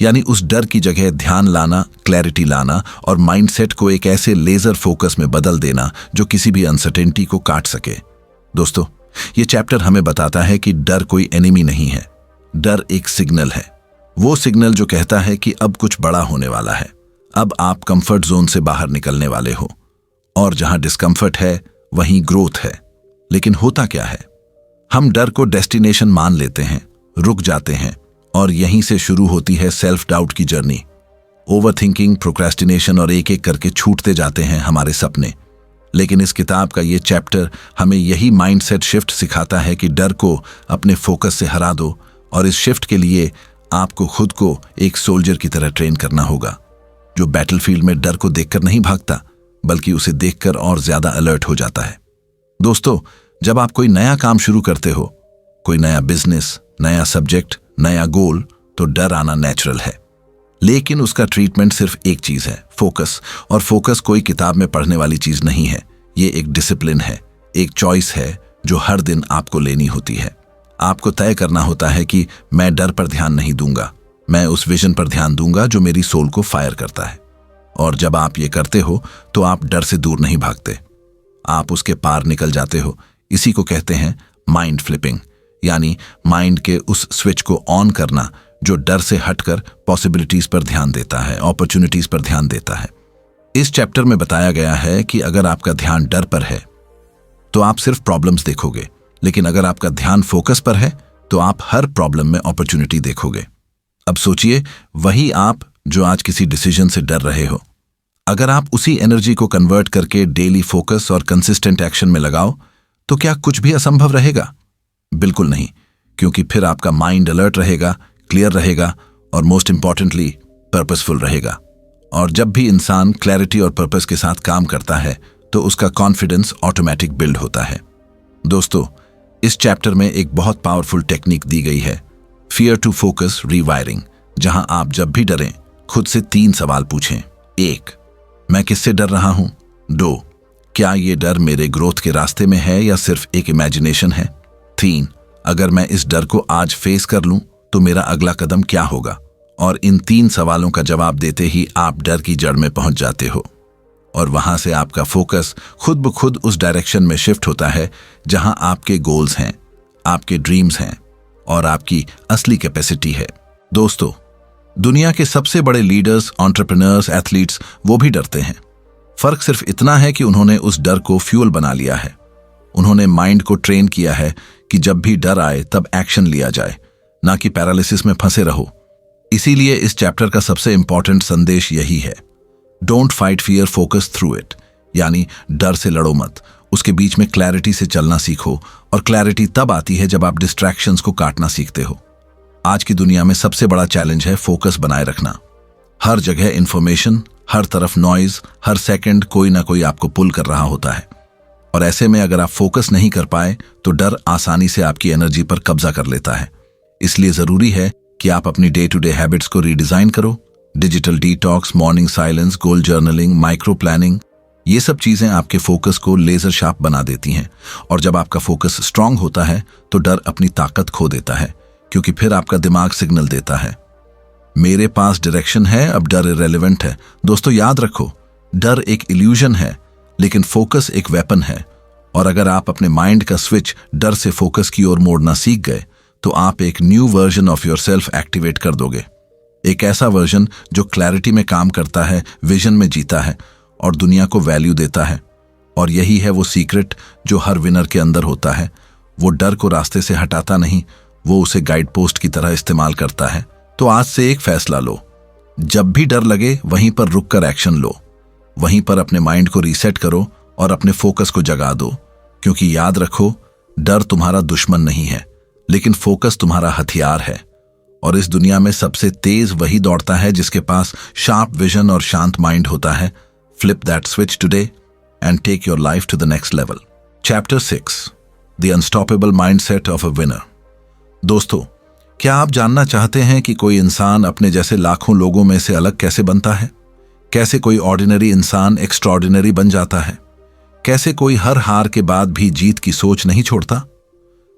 यानी उस डर की जगह ध्यान लाना, क्लैरिटी लाना और माइंडसेट को एक ऐसे लेजर फोकस में बदल देना जो किसी भी अनसर्टेनिटी को काट सके। दोस्तों, ये चैप्टर हमें बताता है कि डर कोई एनिमी नहीं है। डर एक सिग्नल है, वो सिग्नल जो कहता है कि अब कुछ बड़ा होने वाला है, अब आप कंफर्ट जोन से बाहर निकलने वाले हो। और जहां डिस्कंफर्ट है वहीं ग्रोथ है। लेकिन होता क्या है, हम डर को डेस्टिनेशन मान लेते हैं, रुक जाते हैं, और यहीं से शुरू होती है सेल्फ डाउट की जर्नी। ओवरथिंकिंग, प्रोक्रेस्टिनेशन और एक एक करके छूटते जाते हैं हमारे सपने। लेकिन इस किताब का ये चैप्टर हमें यही माइंडसेट शिफ्ट सिखाता है कि डर को अपने फोकस से हरा दो, और इस शिफ्ट के लिए आपको खुद को एक सोल्जर की तरह ट्रेन करना होगा, जो बैटलफील्ड में डर को देखकर नहीं भागता, बल्कि उसे देखकर और ज्यादा अलर्ट हो जाता है। दोस्तों, जब आप कोई नया काम शुरू करते हो, कोई नया बिजनेस, नया सब्जेक्ट, नया गोल, तो डर आना नेचुरल है। लेकिन उसका ट्रीटमेंट सिर्फ एक चीज है, फोकस। और फोकस कोई किताब में पढ़ने वाली चीज नहीं है, ये एक डिसिप्लिन है, एक चॉइस है जो हर दिन आपको लेनी होती है। आपको तय करना होता है कि मैं डर पर ध्यान नहीं दूंगा, मैं उस विजन पर ध्यान दूंगा जो मेरी सोल को फायर करता है। और जब आप ये करते हो तो आप डर से दूर नहीं भागते, आप उसके पार निकल जाते हो। इसी को कहते हैं माइंड फ्लिपिंग, यानी माइंड के उस स्विच को ऑन करना जो डर से हटकर पॉसिबिलिटीज पर ध्यान देता है, अपॉर्चुनिटीज पर ध्यान देता है। इस चैप्टर में बताया गया है कि अगर आपका ध्यान डर पर है तो आप सिर्फ प्रॉब्लम्स देखोगे, लेकिन अगर आपका ध्यान फोकस पर है तो आप हर प्रॉब्लम में अपॉर्चुनिटी देखोगे। अब सोचिए, वही आप जो आज किसी डिसीजन से डर रहे हो, अगर आप उसी एनर्जी को कन्वर्ट करके डेली फोकस और कंसिस्टेंट एक्शन में लगाओ, तो क्या कुछ भी असंभव रहेगा? बिल्कुल नहीं, क्योंकि फिर आपका माइंड अलर्ट रहेगा, क्लियर रहेगा और मोस्ट इंपॉर्टेंटली पर्पसफुल रहेगा। और जब भी इंसान क्लैरिटी और पर्पस के साथ काम करता है तो उसका कॉन्फिडेंस ऑटोमेटिक बिल्ड होता है। दोस्तों, इस चैप्टर में एक बहुत पावरफुल टेक्निक दी गई है, फियर टू फोकस रीवायरिंग, जहां आप जब भी डरें खुद से 3 सवाल पूछें। 1, मैं किससे डर रहा हूं? 2, क्या ये डर मेरे ग्रोथ के रास्ते में है या सिर्फ एक इमेजिनेशन है? 3, अगर मैं इस डर को आज फेस कर लूं तो मेरा अगला कदम क्या होगा? और इन 3 सवालों का जवाब देते ही आप डर की जड़ में पहुंच जाते हो, और वहां से आपका फोकस खुद ब खुद उस डायरेक्शन में शिफ्ट होता है जहां आपके गोल्स हैं, आपके ड्रीम्स हैं और आपकी असली कैपेसिटी है। दोस्तों, दुनिया के सबसे बड़े लीडर्स, एंटरप्रेन्योर्स, एथलीट्स, वो भी डरते हैं। फर्क सिर्फ इतना है कि उन्होंने उस डर को फ्यूल बना लिया है। उन्होंने माइंड को ट्रेन किया है कि जब भी डर आए तब एक्शन लिया जाए, ना कि पैरालिसिस में फंसे रहो। इसीलिए इस चैप्टर का सबसे इंपॉर्टेंट संदेश यही है, don't fight fear, focus through it, यानी डर से लड़ो मत, उसके बीच में क्लैरिटी से चलना सीखो। और क्लैरिटी तब आती है जब आप डिस्ट्रैक्शंस को काटना सीखते हो। आज की दुनिया में सबसे बड़ा चैलेंज है फोकस बनाए रखना। हर जगह इंफॉर्मेशन, हर तरफ नॉइज, हर सेकंड कोई ना कोई आपको पुल कर रहा होता है। और ऐसे में अगर आप फोकस नहीं कर पाए तो डर आसानी से आपकी एनर्जी पर कब्जा कर लेता है। इसलिए जरूरी है कि आप अपनी डे टू डे हैबिट्स को रीडिजाइन करो। डिजिटल डिटॉक्स, मॉर्निंग साइलेंस, गोल जर्नलिंग, माइक्रो प्लानिंग, ये सब चीजें आपके फोकस को लेजर शार्प बना देती हैं। और जब आपका फोकस स्ट्रांग होता है तो डर अपनी ताकत खो देता है, क्योंकि फिर आपका दिमाग सिग्नल देता है, मेरे पास डायरेक्शन है, अब डर इरेलेवेंट है। दोस्तों याद रखो, डर एक इल्यूजन है, लेकिन फोकस एक वेपन है। और अगर आप अपने माइंड का स्विच डर से फोकस की ओर मोड़ना सीख गए तो आप एक new version of yourself activate कर दोगे। एक ऐसा वर्जन जो क्लैरिटी में काम करता है, विजन में जीता है और दुनिया को वैल्यू देता है। और यही है वो सीक्रेट जो हर विनर के अंदर होता है। वो डर को रास्ते से हटाता नहीं, वो उसे गाइड पोस्ट की तरह इस्तेमाल करता है। तो आज से एक फैसला लो, जब भी डर लगे वहीं पर रुक कर एक्शन लो, वहीं पर अपने माइंड को रीसेट करो और अपने फोकस को जगा दो। क्योंकि याद रखो, डर तुम्हारा दुश्मन नहीं है, लेकिन फोकस तुम्हारा हथियार है। और इस दुनिया में सबसे तेज वही दौड़ता है जिसके पास शार्प विजन और शांत माइंड होता है। Flip that switch today and take your life to the next level. Chapter 6, the unstoppable mindset of a winner. दोस्तों, क्या आप जानना चाहते हैं कि कोई इंसान अपने जैसे लाखों लोगों में से अलग कैसे बनता है? कैसे कोई ऑर्डिनरी इंसान एक्स्ट्राऑर्डिनरी बन जाता है? कैसे कोई हर हार के बाद भी जीत की सोच नहीं छोड़ता?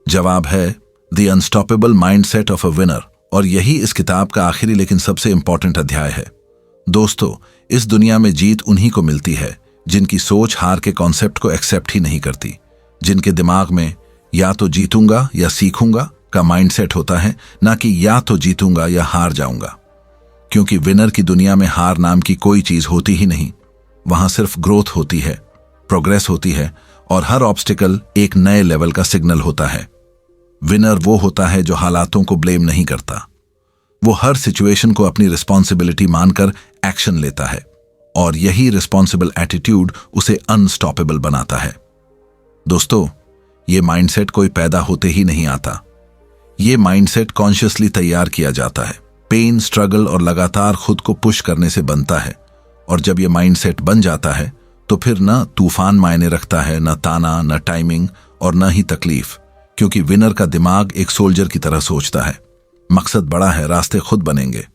जवाब है the unstoppable mindset of a winner. और यही इस किताब का आखिरी लेकिन सबसे इंपॉर्टेंट अध्याय है। दोस्तों, इस दुनिया में जीत उन्हीं को मिलती है जिनकी सोच हार के कॉन्सेप्ट को एक्सेप्ट ही नहीं करती, जिनके दिमाग में या तो जीतूंगा या सीखूंगा का माइंडसेट होता है, ना कि या तो जीतूंगा या हार जाऊंगा। क्योंकि विनर की दुनिया में हार नाम की कोई चीज होती ही नहीं। वहां सिर्फ ग्रोथ होती है, प्रोग्रेस होती है और हर ऑब्स्टिकल एक नए लेवल का सिग्नल होता है। विनर वो होता है जो हालातों को ब्लेम नहीं करता। वो हर सिचुएशन को अपनी रिस्पॉन्सिबिलिटी मानकर एक्शन लेता है और यही रिस्पॉन्सिबल एटीट्यूड उसे अनस्टॉपेबल बनाता है। दोस्तों, ये माइंडसेट कोई पैदा होते ही नहीं आता। ये माइंडसेट कॉन्शियसली तैयार किया जाता है। पेन, स्ट्रगल और लगातार खुद को पुश करने से बनता है। और जब ये माइंडसेट बन जाता है तो फिर न तूफान मायने रखता है, न ताना, न टाइमिंग और न ही तकलीफ। क्योंकि विनर का दिमाग एक सोल्जर की तरह सोचता है, मकसद बड़ा है, रास्ते खुद बनेंगे।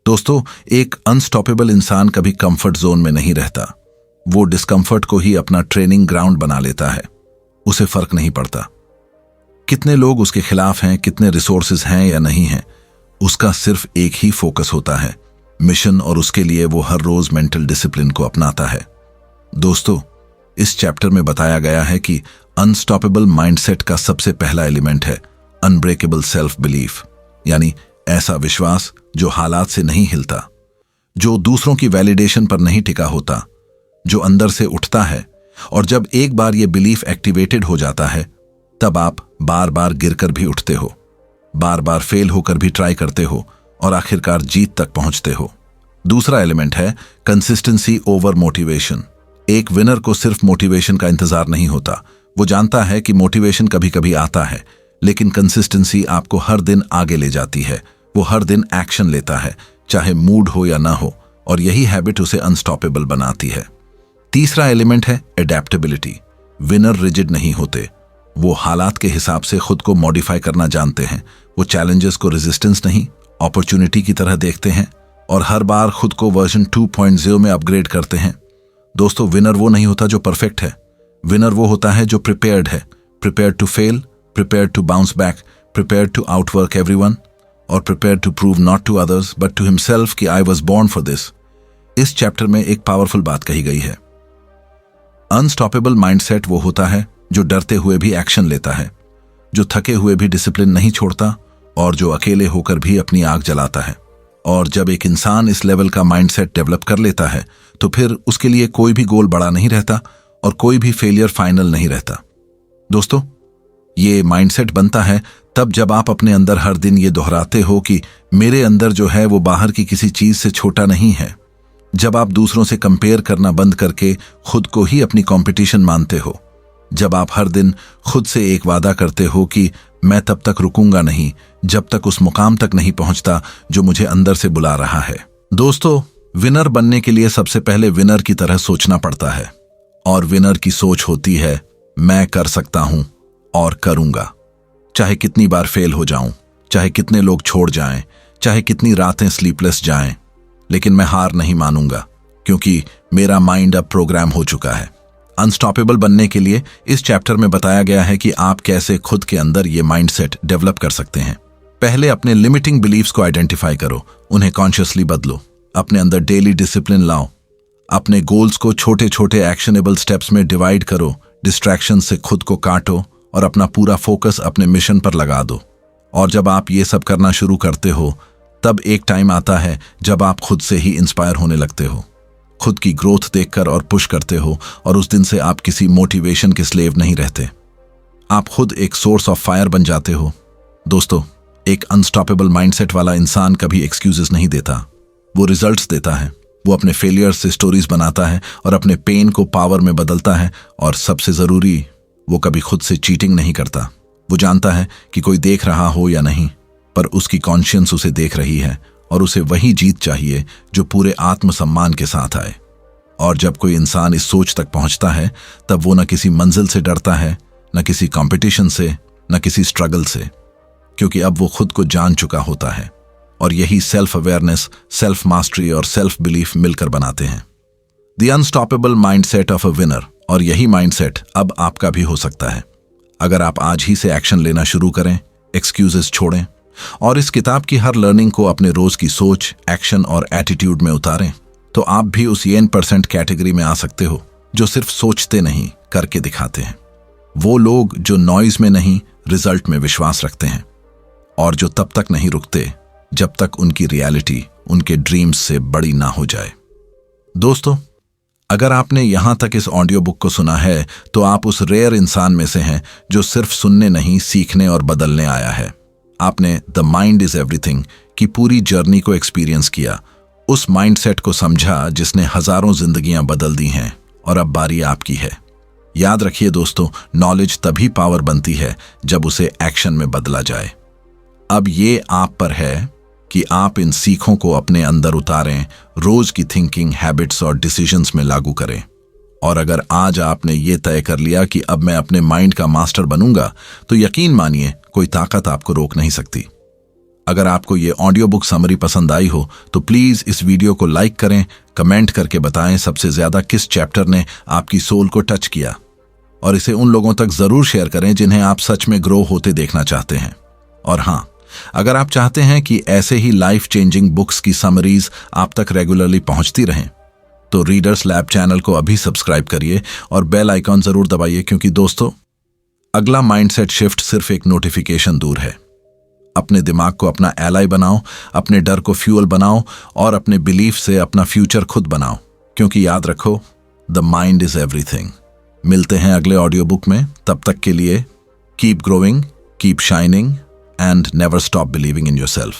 दोस्तों, एक अनस्टॉपेबल इंसान कभी कंफर्ट जोन में नहीं रहता। वो डिस्कंफर्ट को ही अपना ट्रेनिंग ग्राउंड बना लेता है। उसे फर्क नहीं पड़ता कितने लोग उसके खिलाफ हैं, कितने रिसोर्सेज हैं या नहीं हैं। उसका सिर्फ एक ही फोकस होता है, मिशन, और उसके लिए वो हर रोज मेंटल डिसिप्लिन को अपनाता है। दोस्तों, इस चैप्टर में बताया गया है कि अनस्टॉपेबल माइंडसेट का सबसे पहला एलिमेंट है अनब्रेकेबल सेल्फ बिलीफ, यानी ऐसा विश्वास जो हालात से नहीं हिलता, जो दूसरों की वैलिडेशन पर नहीं टिका होता, जो अंदर से उठता है। और जब एक बार ये बिलीफ एक्टिवेटेड हो जाता है तब आप बार बार गिरकर भी उठते हो, बार बार फेल होकर भी ट्राई करते हो और आखिरकार जीत तक पहुंचते हो। दूसरा एलिमेंट है कंसिस्टेंसी ओवर मोटिवेशन। एक विनर को सिर्फ मोटिवेशन का इंतजार नहीं होता। वो जानता है कि मोटिवेशन कभी कभी आता है, लेकिन कंसिस्टेंसी आपको हर दिन आगे ले जाती है। वो हर दिन एक्शन लेता है, चाहे मूड हो या ना हो, और यही हैबिट उसे अनस्टॉपेबल बनाती है। तीसरा एलिमेंट है एडेप्टेबिलिटी। विनर रिजिड नहीं होते, वो हालात के हिसाब से खुद को मॉडिफाई करना जानते हैं। वो चैलेंजेस को रेजिस्टेंस नहीं, अपॉर्चुनिटी की तरह देखते हैं और हर बार खुद को वर्जन 2.0 में अपग्रेड करते हैं। दोस्तों, विनर वो नहीं होता जो परफेक्ट है। विनर वो होता है जो प्रिपेयर्ड है, prepared to fail, prepared to bounce back, prepared to outwork everyone और prepared to prove not to others but to himself कि I was born for this. इस चैप्टर में एक पावरफुल बात कही गई है। अनस्टॉपेबल माइंडसेट वो होता है जो डरते हुए भी एक्शन लेता है, जो थके हुए भी डिसिप्लिन नहीं छोड़ता और जो अकेले होकर भी अपनी आग जलाता है। और जब एक इंसान इस लेवल का माइंडसेट डेवलप कर लेता है तो फिर उसके लिए कोई भी गोल बड़ा नहीं रहता और कोई भी फेलियर फाइनल नहीं रहता। दोस्तों, ये माइंडसेट बनता है तब जब आप अपने अंदर हर दिन ये दोहराते हो कि मेरे अंदर जो है वो बाहर की किसी चीज से छोटा नहीं है। जब आप दूसरों से कंपेयर करना बंद करके खुद को ही अपनी कंपटीशन मानते हो, जब आप हर दिन खुद से एक वादा करते हो कि मैं तब तक रुकूंगा नहीं जब तक उस मुकाम तक नहीं पहुंचता जो मुझे अंदर से बुला रहा है। दोस्तों, विनर बनने के लिए सबसे पहले विनर की तरह सोचना पड़ता है, और विनर की सोच होती है मैं कर सकता हूं और करूंगा। चाहे कितनी बार फेल हो जाऊं, चाहे कितने लोग छोड़ जाएं, चाहे कितनी रातें स्लीपलेस जाएं, लेकिन मैं हार नहीं मानूंगा, क्योंकि मेरा माइंड अब प्रोग्राम हो चुका है। अनस्टॉपेबल बनने के लिए इस चैप्टर में बताया गया है कि आप कैसे खुद के अंदर ये माइंडसेट डेवलप कर सकते हैं। पहले अपने लिमिटिंग बिलीव्स को आइडेंटिफाई करो, उन्हें कॉन्शियसली बदलो, अपने अंदर डेली डिसिप्लिन लाओ, अपने गोल्स को छोटे छोटे एक्शनेबल स्टेप्स में डिवाइड करो, डिस्ट्रैक्शन से खुद को काटो और अपना पूरा फोकस अपने मिशन पर लगा दो। और जब आप ये सब करना शुरू करते हो, तब एक टाइम आता है जब आप खुद से ही इंस्पायर होने लगते हो, खुद की ग्रोथ देखकर और पुश करते हो, और उस दिन से आप किसी मोटिवेशन के स्लेव नहीं रहते। आप खुद एक सोर्स ऑफ फायर बन जाते हो। दोस्तों, एक अनस्टॉपेबल माइंडसेट वाला इंसान कभी एक्सक्यूजेस नहीं देता, वो रिजल्ट्स देता है। वो अपने फेलियर से स्टोरीज बनाता है और अपने पेन को पावर में बदलता है, और सबसे जरूरी, वो कभी खुद से चीटिंग नहीं करता। वो जानता है कि कोई देख रहा हो या नहीं, पर उसकी कॉन्शियंस उसे देख रही है, और उसे वही जीत चाहिए जो पूरे आत्मसम्मान के साथ आए। और जब कोई इंसान इस सोच तक पहुंचता है, तब वो न किसी मंजिल से डरता है, न किसी कंपटीशन से, न किसी स्ट्रगल से, क्योंकि अब वो खुद को जान चुका होता है। और यही सेल्फ अवेयरनेस, सेल्फ मास्टरी और सेल्फ बिलीफ मिलकर बनाते हैं the unstoppable mindset of a winner. और यही माइंडसेट अब आपका भी हो सकता है, अगर आप आज ही से एक्शन लेना शुरू करें, एक्सक्यूजेस छोड़ें, और इस किताब की हर लर्निंग को अपने रोज की सोच, एक्शन और एटीट्यूड में उतारें, तो आप भी उस 1% कैटेगरी में आ सकते हो जो सिर्फ सोचते नहीं, करके दिखाते हैं। वो लोग जो नॉइज में नहीं, रिजल्ट में विश्वास रखते हैं, और जो तब तक नहीं रुकते जब तक उनकी रियलिटी उनके ड्रीम्स से बड़ी ना हो जाए। दोस्तों, अगर आपने यहां तक इस ऑडियो बुक को सुना है, तो आप उस रेयर इंसान में से हैं जो सिर्फ सुनने नहीं, सीखने और बदलने आया है। आपने द माइंड इज एवरीथिंग की पूरी जर्नी को एक्सपीरियंस किया, उस माइंडसेट को समझा जिसने हजारों जिंदगियां बदल दी हैं, और अब बारी आपकी है। याद रखिए दोस्तों, नॉलेज तभी पावर बनती है जब उसे एक्शन में बदला जाए। अब ये आप पर है कि आप इन सीखों को अपने अंदर उतारें, रोज की थिंकिंग, हैबिट्स और डिसीजंस में लागू करें। और अगर आज आपने ये तय कर लिया कि अब मैं अपने माइंड का मास्टर बनूंगा, तो यकीन मानिए कोई ताकत आपको रोक नहीं सकती। अगर आपको ये ऑडियो बुक समरी पसंद आई हो, तो प्लीज इस वीडियो को लाइक करें, कमेंट करके बताएं सबसे ज्यादा किस चैप्टर ने आपकी सोल को टच किया, और इसे उन लोगों तक जरूर शेयर करें जिन्हें आप सच में ग्रो होते देखना चाहते हैं। और हाँ, अगर आप चाहते हैं कि ऐसे ही लाइफ चेंजिंग बुक्स की समरीज आप तक रेगुलरली पहुंचती रहें, तो रीडर्स लैब चैनल को अभी सब्सक्राइब करिए और बेल आइकॉन जरूर दबाइए, क्योंकि दोस्तों, अगला माइंडसेट शिफ्ट सिर्फ एक नोटिफिकेशन दूर है। अपने दिमाग को अपना एलाई बनाओ, अपने डर को फ्यूल बनाओ, और अपने बिलीफ से अपना फ्यूचर खुद बनाओ, क्योंकि याद रखो, द माइंड इज एवरीथिंग। मिलते हैं अगले ऑडियो बुक में, तब तक के लिए keep growing, keep shining, and never stop believing in yourself.